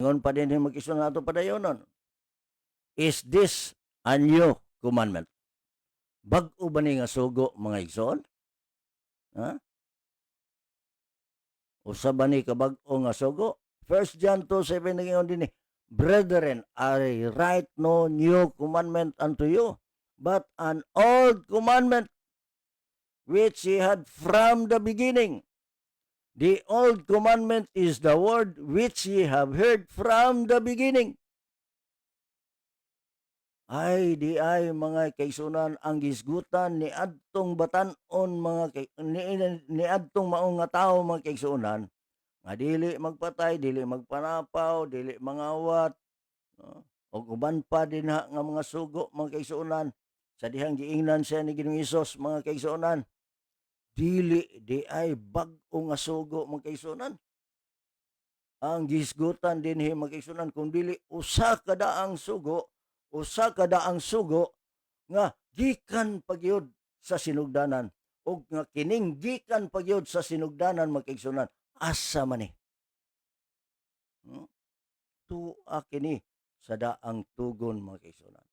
Ingon pa din yung mag-igsoon nato padayonon. Is this a new commandment? Bag-o ba ni nga sugo, mga igsoon? Ha? Usa ba ni kabag-o nga sugo? 1 John 2:7 nag-ingon din ni, Brethren, I write no new commandment unto you, but an old commandment which ye had from the beginning. The old commandment is the word which ye have heard from the beginning. Ay, di ay mga kaigsunan ang gisgutan ni adtong batan-on ni adtong maong nga tawo mga kaigsunan nga dili magpatay, dili magpanapaw, dili mangawat, no? Og uban pa din nga mga sugo mga kaigsunan sa dihang giingnan siya ni Ginoong Hesus mga kaigsunan. Dili di ay bag-o nga sugo mga kaigsunan. Ang gisgutan dinhi mga kaigsunan kung dili usa ka daang sugo nga gikan pagyud sa sinugdanan ug nga kining gikan pagyud sa sinugdanan mga kaigsunan asa man ni. Tuwa kini sa daang tugon mga kaigsunan.